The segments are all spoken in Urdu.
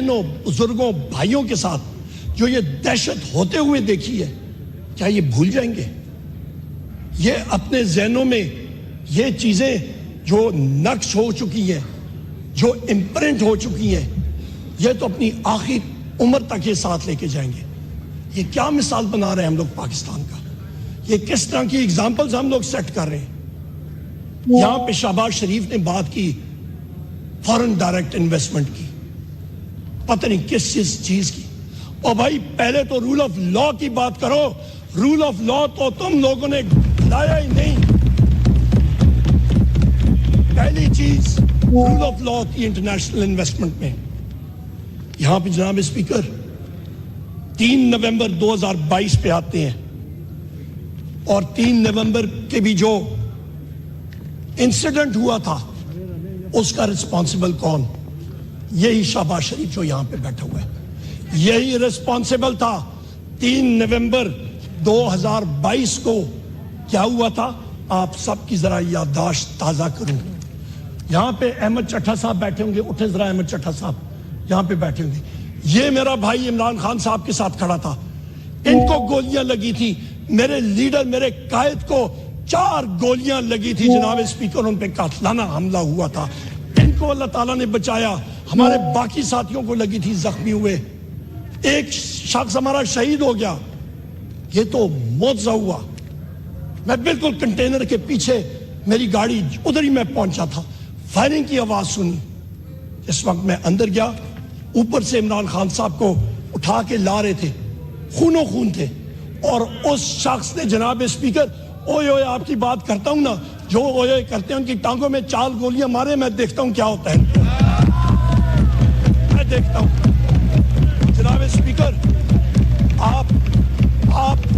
بہنوں بزرگوں بھائیوں کے ساتھ جو یہ دہشت ہوتے ہوئے دیکھی ہے، کیا یہ بھول جائیں گے؟ یہ اپنے ذہنوں میں یہ چیزیں جو نقش ہو چکی ہیں، جو امپرنٹ ہو چکی ہیں، یہ تو اپنی آخر عمر تک یہ ساتھ لے کے جائیں گے۔ یہ کیا مثال بنا رہے ہیں ہم لوگ پاکستان کا؟ یہ کس طرح کی اگزامپلز ہم لوگ سیٹ کر رہے ہیں؟ یہاں پہ شہباز شریف نے بات کی فورن ڈائریکٹ انویسٹمنٹ کی، پتہ نہیں کس چیز کی۔ اور بھائی پہلے تو رول آف لا کی بات کرو۔ رول آف لا تو تم لوگوں نے لایا ہی نہیں۔ پہلی چیز رول آف لا تھی انٹرنیشنل انویسٹمنٹ میں۔ یہاں پہ جناب اسپیکر 3 نومبر 2022 پہ آتے ہیں، اور 3 نومبر کے بھی جو انسیڈنٹ ہوا تھا اس کا رسپانسبل کون؟ یہی شہباز شریف جو یہاں پہ بیٹھا ہوا ہے، یہی رسپانسبل تھا۔ 3 نومبر 2022 کو کیا ہوا تھا؟ آپ سب کی ذرا یادداشت تازہ کروں۔ یہاں پہ احمد چٹھا صاحب بیٹھے ہوں گے، اٹھے ذرا احمد چٹھا صاحب یہاں پہ بیٹھے ہوں گے۔ یہ میرا بھائی عمران خان صاحب کے ساتھ کھڑا تھا، ان کو گولیاں لگی تھی، میرے لیڈر میرے قائد کو 4 گولیاں لگی تھی جناب اسپیکر، ان پہ قاتلانہ حملہ ہوا تھا، ان کو اللہ تعالیٰ نے بچایا، ہمارے باقی ساتھیوں کو لگی تھی، زخمی ہوئے، ایک شخص ہمارا شہید ہو گیا۔ یہ تو معجزہ ہوا۔ میں بالکل کنٹینر کے پیچھے میری گاڑی ادھر ہی میں پہنچا تھا، فائرنگ کی آواز سنی، اس وقت میں اندر گیا، اوپر سے عمران خان صاحب کو اٹھا کے لا رہے تھے، خونوں خون تھے، اور اس شخص نے جناب اسپیکر اوئے اوئے آپ کی بات کرتا ہوں نا، جو اوئے اوئے کرتے ہیں ان کی ٹانگوں میں 4 گولیاں مارے، میں دیکھتا ہوں کیا ہوتا ہے، میں دیکھتا ہوں۔ جناب اسپیکر آپ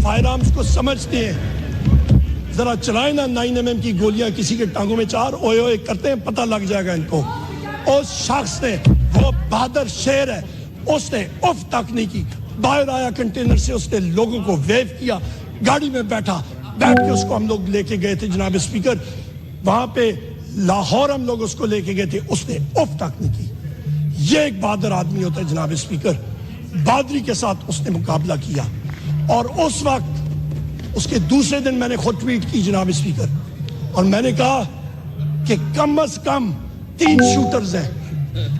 فائر آرمز کو سمجھتے ہیں، ذرا چلائیں نا 9mm کی گولیاں کسی کے ٹانگوں میں 4 اوئے اوئے کرتے ہیں، پتہ لگ جائے گا ان کو۔ اس شخص نے، وہ بہادر شیر ہے، اس نے اف تک نہیں کی، باہر آیا کنٹینر سے، اس نے لوگوں کو ویو کیا، گاڑی میں بیٹھ کے اس کو ہم لوگ لے کے گئے تھے جناب اسپیکر، وہاں پہ لاہور ہم لوگ اس کو لے کے گئے تھے، اس نے اف تک نہیں کی۔ یہ ایک بہادر آدمی ہوتا ہے جناب اسپیکر، بہادری کے ساتھ اس نے مقابلہ کیا۔ اور اس وقت اس کے دوسرے دن میں نے خود ٹویٹ کی جناب اسپیکر، اور میں نے کہا کہ کم از کم 3 شوٹرز ہیں،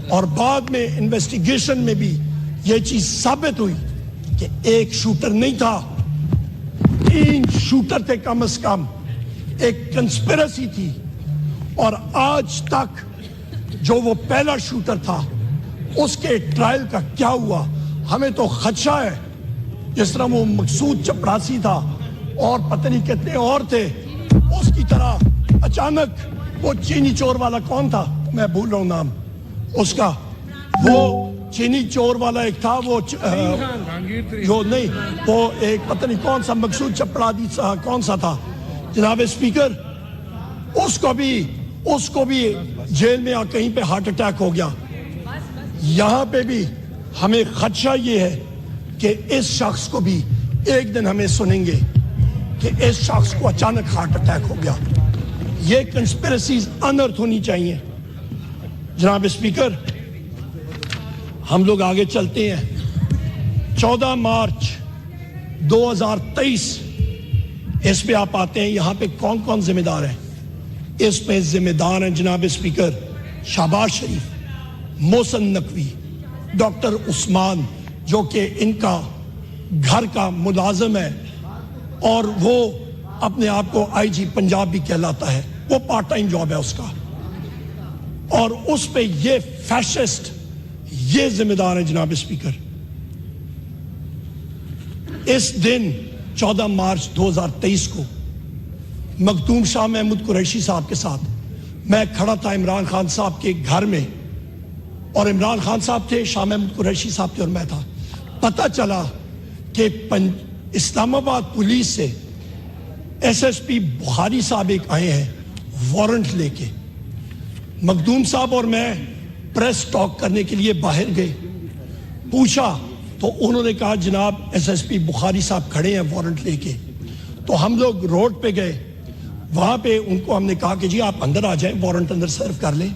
اور بعد میں انویسٹیگیشن میں بھی یہ چیز ثابت ہوئی کہ 1 شوٹر نہیں تھا، 3 شوٹر تھے کم از کم، ایک کنسپیرسی تھی۔ اور آج تک جو وہ پہلا شوٹر تھا اس کے ٹرائل کا کیا ہوا، ہمیں تو خدشہ ہے۔ جس طرح وہ مقصود چپڑاسی تھا اور پتہ نہیں کتنے اور تھے، اس کی طرح اچانک وہ چینی چور والا کون تھا، میں بھول رہا ہوں نام اس کا، وہ چینی چور والا ایک تھا، وہ جو نہیں، وہ ایک پتہ نہیں کون سا مقصود چپڑاسی کون سا تھا جناب اسپیکر، اس کو بھی جیل میں کہیں پہ ہارٹ اٹیک ہو گیا۔ یہاں پہ بھی ہمیں خدشہ یہ ہے کہ اس شخص کو بھی ایک دن ہمیں سنیں گے کہ اس شخص کو اچانک ہارٹ اٹیک ہو گیا۔ یہ کنسپیرسیز انرتھ ہونی چاہیے جناب اسپیکر۔ ہم لوگ آگے چلتے ہیں۔ 14 مارچ 2023 اس پہ آپ آتے ہیں، یہاں پہ کون کون ذمہ دار ہیں؟ اس پہ ذمہ دار ہیں جناب اسپیکر شہباز شریف، محسن نقوی، ڈاکٹر عثمان جو کہ ان کا گھر کا ملازم ہے، اور وہ اپنے آپ کو IG پنجاب بھی کہلاتا ہے، وہ پارٹ ٹائم جاب ہے اس کا، اور اس پہ یہ فیشسٹ یہ ذمہ دار ہے جناب اسپیکر۔ اس دن 14 مارچ 2023 کو مخدوم شاہ محمود قریشی صاحب کے ساتھ میں کھڑا تھا عمران خان صاحب کے گھر میں، اور عمران خان صاحب تھے، شاہ محمود قریشی صاحب تھے، اور میں تھا۔ پتہ چلا کہ اسلام آباد پولیس سے SSP بخاری صاحب ایک آئے ہیں وارنٹ لے کے۔ مخدوم صاحب اور میں پریس ٹاک کرنے کے لیے باہر گئے، پوچھا تو انہوں نے کہا جناب SSP بخاری صاحب کھڑے ہیں وارنٹ لے کے۔ تو ہم لوگ روڈ پہ گئے، وہاں پہ ان کو ہم نے کہا کہ جی آپ اندر آ جائیں، وارنٹ اندر سرو کر لیں۔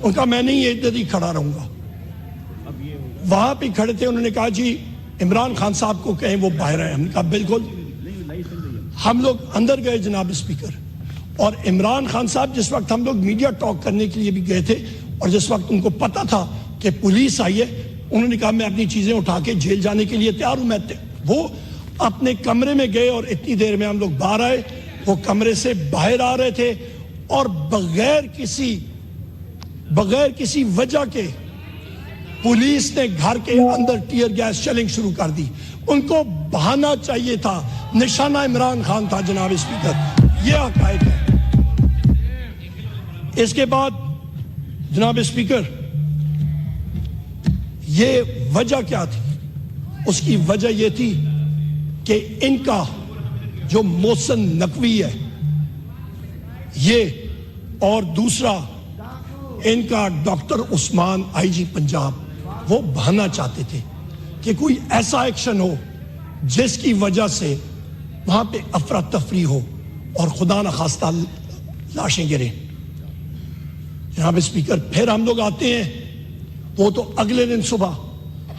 ان کا میں نہیں ادھر ہی کھڑا رہوں گا۔ وہاں پہ کھڑے تھے, انہوں نے کہا جی عمران خان صاحب کو کہیں وہ باہر آئے. ہم نے کہا بالکل. ہم لوگ اندر گئے جناب اسپیکر, اور عمران خان صاحب جس وقت ہم لوگ میڈیا ٹاک کرنے کے لیے بھی گئے تھے, اور جس وقت ان کو پتا تھا کہ پولیس آئی ہے, انہوں نے کہا میں اپنی چیزیں اٹھا کے جیل جانے کے لیے تیار ہوں. وہ اپنے کمرے میں گئے اور اتنی دیر میں ہم لوگ باہر آئے. وہ کمرے سے باہر آ رہے تھے اور بغیر کسی وجہ کے پولیس نے گھر کے اندر ٹیئر گیس شیلنگ شروع کر دی. ان کو بہانا چاہیے تھا, نشانہ عمران خان تھا جناب اسپیکر. یہ حقائق ہے. اس کے بعد جناب اسپیکر یہ وجہ کیا تھی؟ اس کی وجہ یہ تھی کہ ان کا جو محسن نقوی ہے یہ, اور دوسرا ان کا ڈاکٹر عثمان آئی جی پنجاب, وہ بہانا چاہتے تھے کہ کوئی ایسا ایکشن ہو جس کی وجہ سے وہاں پہ افراتفری ہو اور خدا نخواستہ لاشیں گریں. جناب اسپیکر پھر ہم لوگ آتے ہیں, وہ تو اگلے دن صبح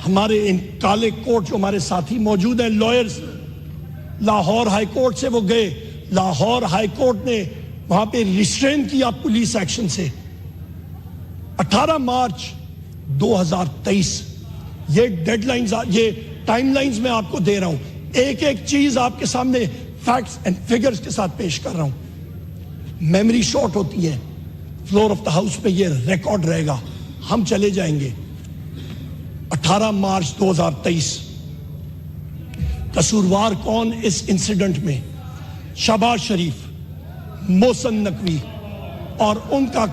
ہمارے ان کالے کوٹ جو ہمارے ساتھی موجود ہیں لائرز, لاہور ہائی کورٹ سے وہ گئے. لاہور ہائی کورٹ نے وہاں پہ ریسٹرین کیا پولیس ایکشن سے. 18 مارچ 2023 یہ ڈیڈ لائنز, یہ ٹائم لائنز میں آپ کو دے رہا ہوں, ایک ایک چیز آپ کے سامنے فیکٹس اینڈ فگرز کے ساتھ پیش کر رہا ہوں. میموری شارٹ ہوتی ہے, فلور آف دا ہاؤس پہ یہ ریکارڈ رہے گا, ہم چلے جائیں گے. 18 مارچ 2023 قصوروار کون اس انسیڈنٹ میں؟ شہباز شریف, محسن نقوی اور ان کا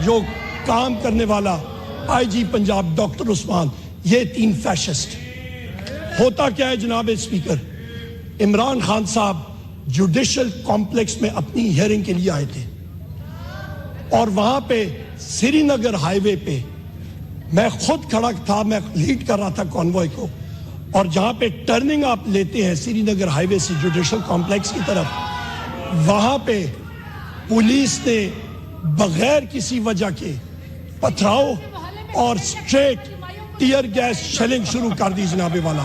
جو کام کرنے والا آئی جی پنجاب ڈاکٹر عثمان, یہ 3 فیشسٹ. ہوتا کیا ہے جناب اسپیکر, عمران خان صاحب جوڈیشل کمپلیکس میں اپنی ہیئرنگ کے لیے آئے تھے, اور وہاں پہ سری نگر ہائی وے پہ میں خود کھڑا تھا, میں لیڈ کر رہا تھا کانوائے کو, اور جہاں پہ ٹرننگ آپ لیتے ہیں سری نگر ہائی وے سے جوڈیشل کمپلیکس کی طرف, وہاں پہ پولیس نے بغیر کسی وجہ کے پتھراؤ اور سٹریٹ ٹیئر گیس شیلنگ شروع کر دی. جناب والا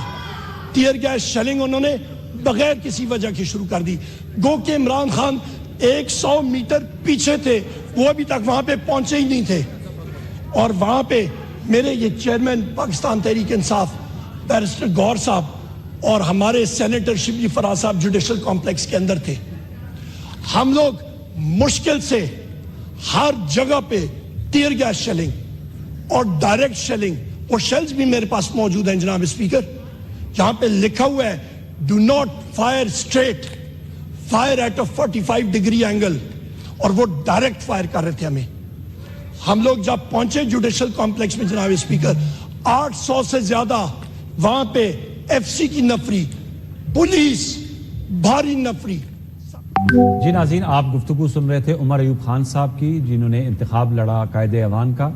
ٹیئر گیس شیلنگ انہوں نے بغیر کسی وجہ کی شروع کر دی. گو کہ عمران خان 100 میٹر پیچھے تھے, وہ ابھی تک وہاں پہ پہنچے ہی نہیں تھے. اور وہاں پہ میرے یہ چیئرمین پاکستان تحریک انصاف بیرسٹر گور صاحب اور ہمارے سینیٹر شبلی فراز صاحب جوڈیشل کمپلیکس کے اندر تھے. ہم لوگ مشکل سے ہر جگہ پہ ٹیئر گیس شیلنگ اور ڈائریکٹ شیلنگ, اور شیلز بھی میرے پاس موجود ہیں جناب اسپیکر, جہاں پہ لکھا ہوا ہے do not fire straight, fire at a 45 degree angle, اور وہ ڈائریکٹ فائر کر رہے تھے ہمیں. ہم لوگ جب پہنچے جوڈیشل کمپلیکس میں جناب اسپیکر, 800 سے زیادہ وہاں پہ ایف سی کی نفری, پولیس, بھاری نفری. جی ناظرین, آپ گفتگو سن رہے تھے عمر ایوب خان صاحب کی, جنہوں نے انتخاب لڑا قائد ایوان کا.